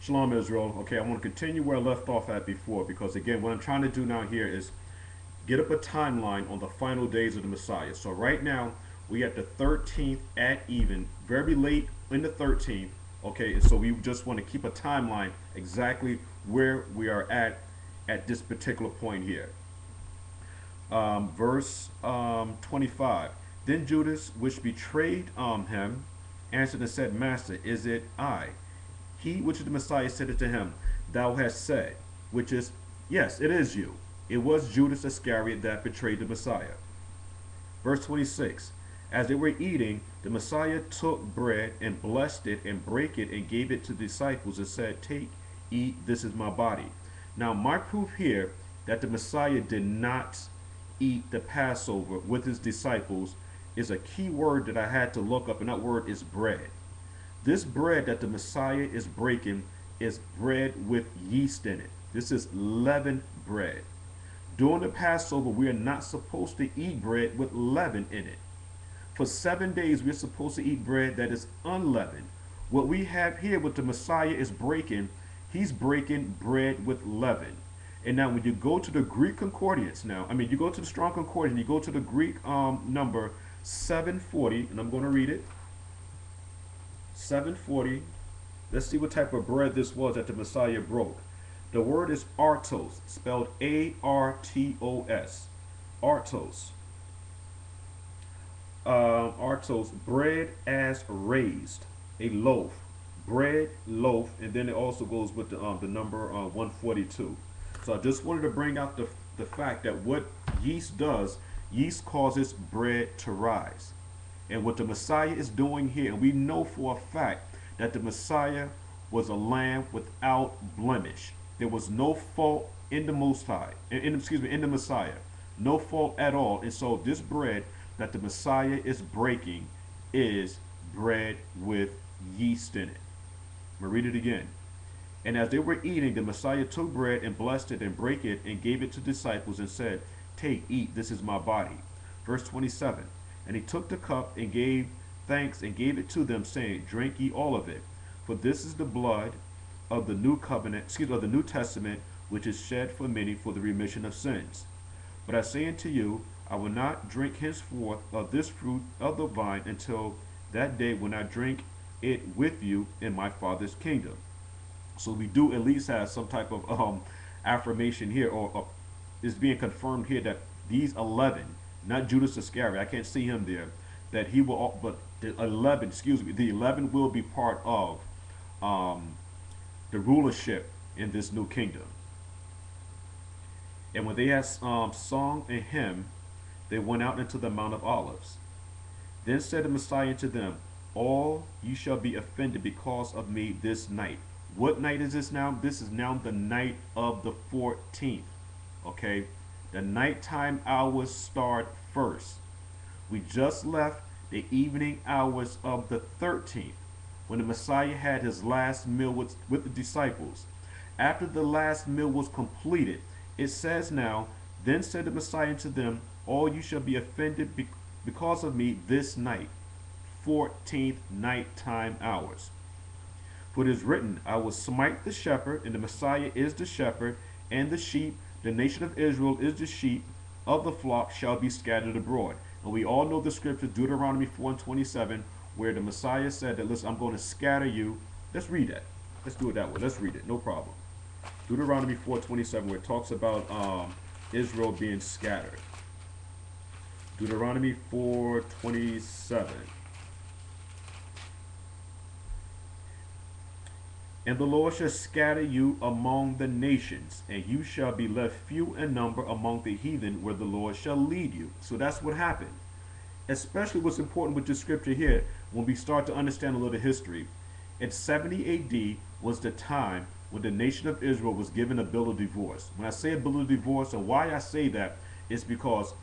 Shalom, Israel. Okay, I want to continue where I left off at before because, again, what I'm trying to do now here is get up a timeline on the final days of the Messiah. So, right now, we at the 13th at even, very late in the 13th. Okay, and so we just want to keep a timeline exactly where we are at this particular point here. Verse 25. Then Judas, which betrayed him, answered and said, Master, is it I? He, which is the Messiah, said unto him, Thou hast said, which is, yes, it is you. It was Judas Iscariot that betrayed the Messiah. Verse 26. As they were eating, the Messiah took bread and blessed it and brake it and gave it to the disciples and said, Take, eat, this is my body. Now, my proof here that the Messiah did not eat the Passover with his disciples is a key word that I had to look up, and that word is bread. This bread that the Messiah is breaking is bread with yeast in it. This is leavened bread. During the Passover, we are not supposed to eat bread with leaven in it. For 7 days, we're supposed to eat bread that is unleavened. What we have here, what the Messiah is breaking, he's breaking bread with leaven. And now, when you go to the Greek concordance, you go to the Strong Concordance, you go to the Greek number 740, and I'm going to read it. 740. Let's see what type of bread this was that the Messiah broke. The word is artos, spelled A-R-T-O-S. Artos. Artos, bread as raised, a loaf, bread, loaf, and then it also goes with the number 142. So I just wanted to bring out the fact that what yeast does, yeast causes bread to rise. And what the Messiah is doing here, and we know for a fact that the Messiah was a lamb without blemish. There was no fault in the Most High, in the Messiah, no fault at all. And so this bread that the Messiah is breaking is bread with yeast in it. I'm gonna read it again. And as they were eating, the Messiah took bread and blessed it and brake it and gave it to disciples and said, Take, eat, this is my body. Verse 27. And he took the cup and gave thanks and gave it to them, saying, Drink ye all of it, for this is the blood of the new covenant, of the New Testament, which is shed for many for the remission of sins. But I say unto you, I will not drink henceforth of this fruit of the vine until that day when I drink it with you in my Father's kingdom. So we do at least have some type of affirmation here, or is being confirmed here that these 11, not Judas Iscariot, I can't see him there, that he will, but the 11, the 11 will be part of the rulership in this new kingdom. And when they had sung a hymn, they went out into the Mount of Olives. Then said the Messiah to them, All ye shall be offended because of me this night. What night is this now? This is now the night of the 14th. Okay? The nighttime hours start first. We just left the evening hours of the 13th, when the Messiah had his last meal with the disciples. After the last meal was completed, it says now, Then said the Messiah to them, All you shall be offended because of me this night. 14th nighttime hours. For it is written, I will smite the shepherd, and the Messiah is the shepherd, and the sheep, the nation of Israel is the sheep of the flock, shall be scattered abroad. And we all know the scripture, Deuteronomy 4:27, where the Messiah said that, listen, I'm going to scatter you. Let's read that. Let's do it that way. Let's read it. No problem. Deuteronomy 4:27, where it talks about Israel being scattered. Deuteronomy 4:27. And the Lord shall scatter you among the nations, and you shall be left few in number among the heathen, where the Lord shall lead you. So that's what happened. Especially what's important with this scripture here, when we start to understand a little history. In 70 AD was the time when the nation of Israel was given a bill of divorce. When I say a bill of divorce, and why I say that is because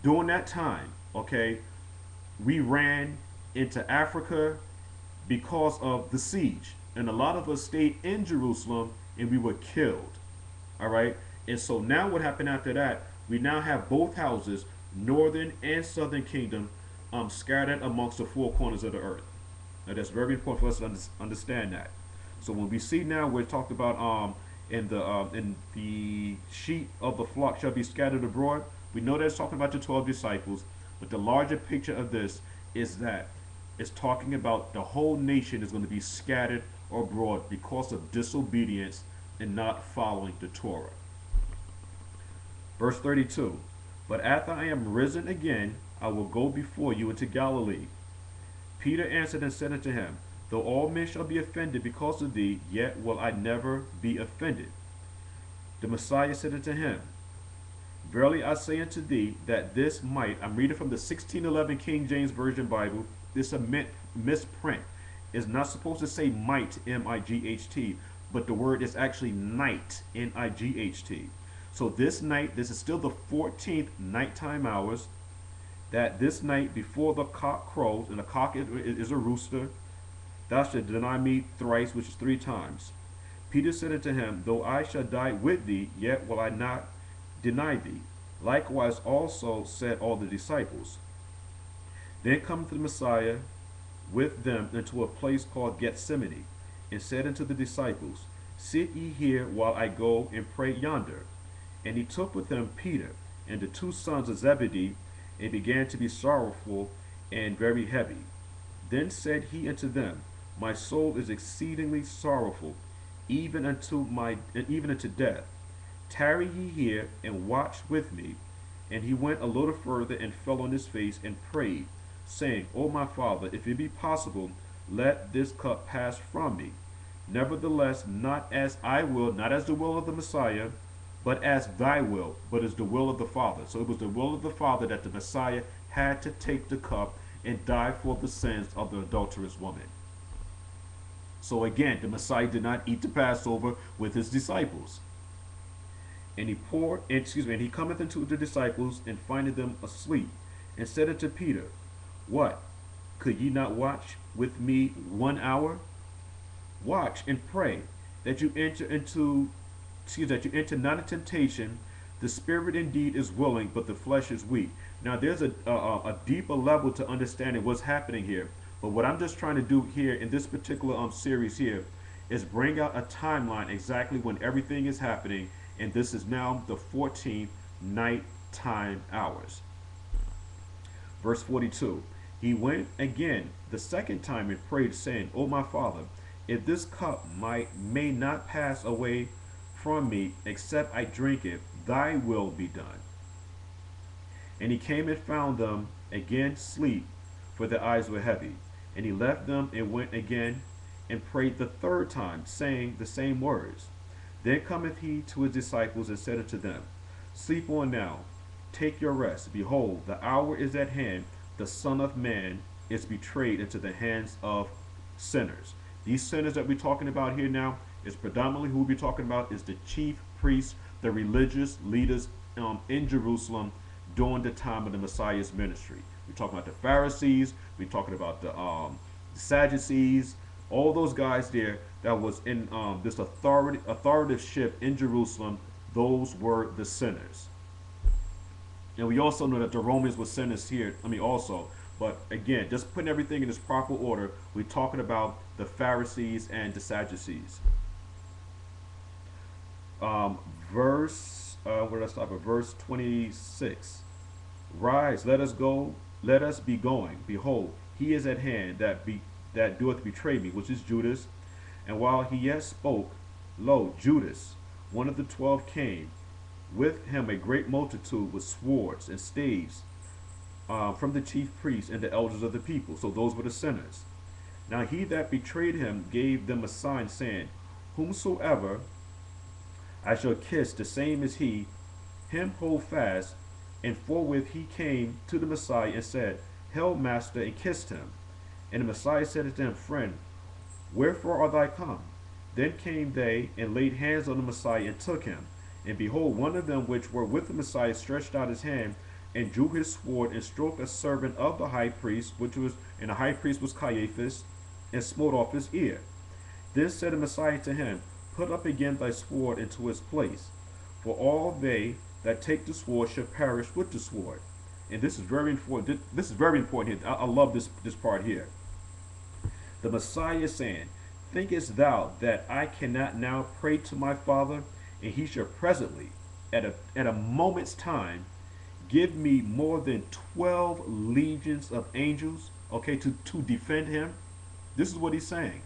during that time, okay, we ran into Africa because of the siege. And a lot of us stayed in Jerusalem and we were killed. All right. And so now what happened after that, we now have both houses, northern and southern kingdom, scattered amongst the four corners of the earth. Now that's very important for us to understand that. So when we see now, we're talked about in the sheep of the flock shall be scattered abroad. We know that's talking about the 12 disciples, but the larger picture of this is that it's talking about the whole nation is going to be scattered abroad because of disobedience and not following the Torah. Verse 32. But after I am risen again, I will go before you into Galilee. Peter answered and said unto him, Though all men shall be offended because of thee, yet will I never be offended. The Messiah said unto him, Verily I say unto thee that this might, I'm reading from the 1611 King James Version Bible, this a misprint. Is not supposed to say might, M-I-G-H-T, but the word is actually night, N-I-G-H-T. So this night, this is still the 14th nighttime hours, that this night before the cock crows, and the cock is a rooster, thou shalt deny me thrice, which is 3 times. Peter said unto him, Though I shall die with thee, yet will I not deny thee. Likewise also said all the disciples. Then cometh the Messiah with them into a place called Gethsemane, and said unto the disciples, Sit ye here while I go and pray yonder. And he took with him Peter and the 2 sons of Zebedee, and began to be sorrowful and very heavy. Then said he unto them, My soul is exceedingly sorrowful, even unto death. Tarry ye here and watch with me. And he went a little further and fell on his face and prayed, saying, O my Father, if it be possible, let this cup pass from me. Nevertheless, not as I will, not as the will of the Messiah, but as thy will, but as the will of the Father. So it was the will of the Father that the Messiah had to take the cup and die for the sins of the adulterous woman. So again, the Messiah did not eat the Passover with his disciples. And he cometh unto the disciples and findeth them asleep, and said unto Peter, What? Could ye not watch with me 1 hour? Watch and pray that you enter not into temptation. The spirit indeed is willing, but the flesh is weak. Now there's a deeper level to understanding what's happening here. But what I'm just trying to do here in this particular series here is bring out a timeline exactly when everything is happening. And this is now the 14th nighttime hours. Verse 42. He went again the second time and prayed, saying, O my Father, if this cup may not pass away from me, except I drink it, thy will be done. And he came and found them again asleep, for their eyes were heavy. And he left them and went again and prayed the 3rd time, saying the same words. Then cometh he to his disciples and said unto them, Sleep on now, take your rest. Behold, the hour is at hand, the Son of Man is betrayed into the hands of sinners. These sinners that we're talking about here now is predominantly who we'll be talking about is the chief priests, the religious leaders in Jerusalem during the time of the Messiah's ministry. We're talking about the Pharisees, we're talking about the Sadducees, all those guys there that was in this authoritative in Jerusalem. Those were the sinners. And we also know that the Romans were sinners here, also. But again, just putting everything in its proper order, we're talking about the Pharisees and the Sadducees. Where did I stop at? Verse 26. Rise, let us go, let us be going. Behold, he is at hand that doeth betray me, which is Judas. And while he yet spoke, lo, Judas, one of the 12, came, with him a great multitude with swords and staves, from the chief priests and the elders of the people. So those were the sinners. Now he that betrayed him gave them a sign, saying, Whomsoever I shall kiss, the same is he, him hold fast. And forthwith he came to the Messiah and said, Hail, Master, and kissed him. And the Messiah said unto him, Friend, wherefore are thy come? Then came they and laid hands on the Messiah and took him. And behold, one of them which were with the Messiah stretched out his hand and drew his sword and struck a servant of the high priest, and the high priest was Caiaphas, and smote off his ear. Then said the Messiah to him, Put up again thy sword into its place, for all they that take the sword shall perish with the sword. And this is very important. This is very important here. I love this part here. The Messiah is saying, Thinkest thou that I cannot now pray to my Father, and he shall presently, at a moment's time, give me more than 12 legions of angels, okay, to defend him? This is what he's saying.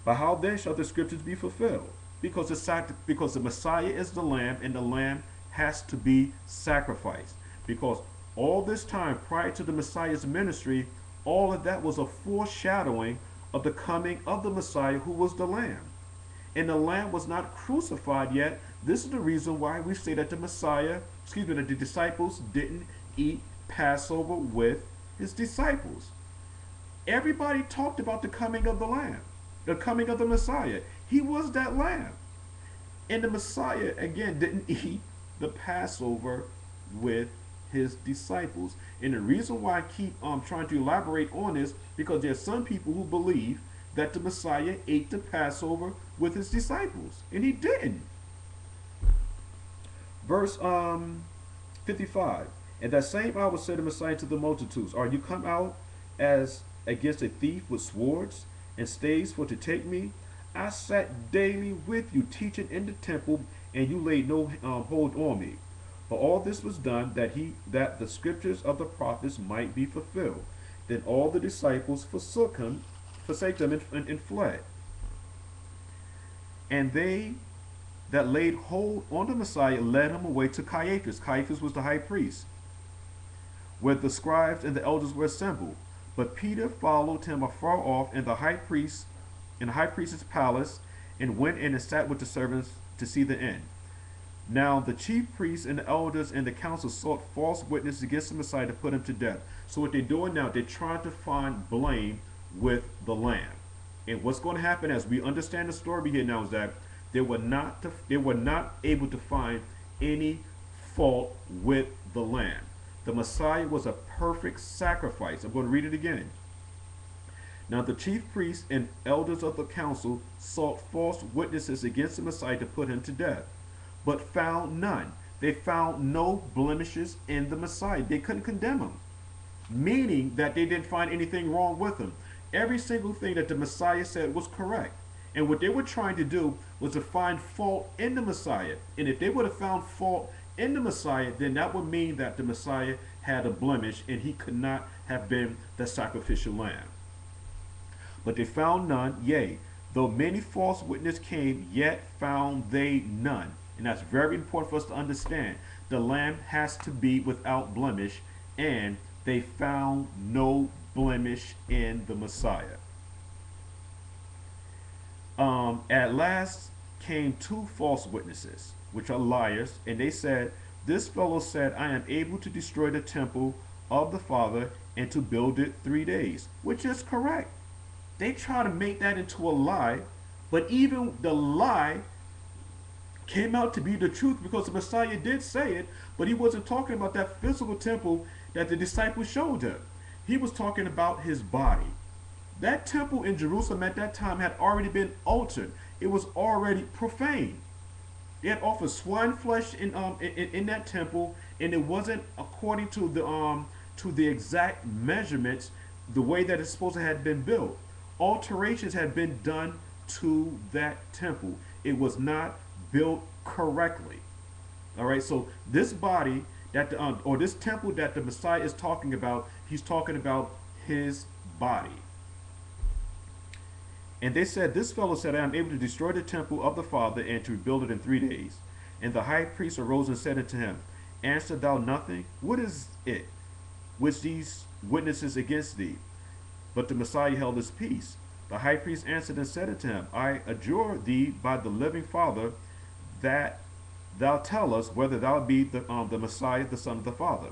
But how then shall the scriptures be fulfilled? Because the Messiah is the lamb, and the lamb has to be sacrificed. Because all this time prior to the Messiah's ministry, all of that was a foreshadowing of the coming of the Messiah, who was the lamb. And the lamb was not crucified yet. This is the reason why we say that that the disciples didn't eat Passover with his disciples. Everybody talked about the coming of the lamb, the coming of the Messiah. He was that lamb. And the Messiah, again, didn't eat the Passover with his disciples. And the reason why I keep trying to elaborate on this, because there's some people who believe that the Messiah ate the Passover with his disciples, and he didn't. Verse 55. And that same hour said the Messiah to the multitudes, Are you come out as against a thief with swords and staves for to take me? I sat daily with you teaching in the temple, and you laid no hold on me. For all this was done that the scriptures of the prophets might be fulfilled. Then all the disciples forsake them and fled. And they that laid hold on the Messiah led him away to Caiaphas. Caiaphas was the high priest, where the scribes and the elders were assembled. But Peter followed him afar off in the high priest's palace, and went in and sat with the servants to see the end. Now the chief priests and the elders and the council sought false witnesses against the Messiah to put him to death. So what they're doing now, they're trying to find blame with the lamb. And what's going to happen, as we understand the story here now, is that they were not able to find any fault with the lamb. The Messiah was a perfect sacrifice. I'm going to read it again. Now the chief priests and elders of the council sought false witnesses against the Messiah to put him to death, but found none. They found no blemishes in the Messiah. They couldn't condemn him, meaning that they didn't find anything wrong with him. Every single thing that the Messiah said was correct. And what they were trying to do was to find fault in the Messiah. And if they would have found fault in the Messiah, then that would mean that the Messiah had a blemish and he could not have been the sacrificial lamb. But they found none, yea, though many false witnesses came, yet found they none. And that's very important for us to understand. The lamb has to be without blemish, and they found no blemish in the Messiah. At last came two false witnesses, which are liars, and they said, This fellow said, I am able to destroy the temple of the Father and to build it 3 days, which is correct. They try to make that into a lie, but even the lie came out to be the truth, because the Messiah did say it, but he wasn't talking about that physical temple that the disciples showed him. He was talking about his body. That temple in Jerusalem at that time had already been altered. It was already profane. They had offered swine flesh in that temple, and it wasn't according to the exact measurements, the way that it's supposed to have been built. Alterations had been done to that temple. It was not built correctly. All right, so this body that or this temple that the Messiah is talking about, he's talking about his body. And they said, This fellow said, I am able to destroy the temple of the Father and to rebuild it in 3 days. And the high priest arose and said unto him, Answer thou nothing? What is it which these witnesses against thee? But the Messiah held his peace. The high priest answered and said unto him, I adjure thee by the living Father that thou tell us whether thou be the Messiah, the Son of the Father.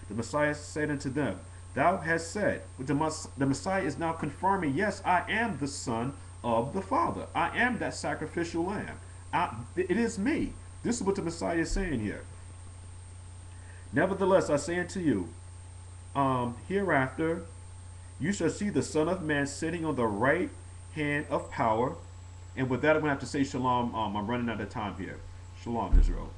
The Messiah said unto them, Thou hast said. The Messiah is now confirming, yes, I am the Son of the Father. I am that sacrificial lamb. It is me. This is what the Messiah is saying here. Nevertheless, I say unto you, hereafter you shall see the Son of Man sitting on the right hand of power. And with that, I'm going to have to say shalom. I'm running out of time here. Shalom, Israel.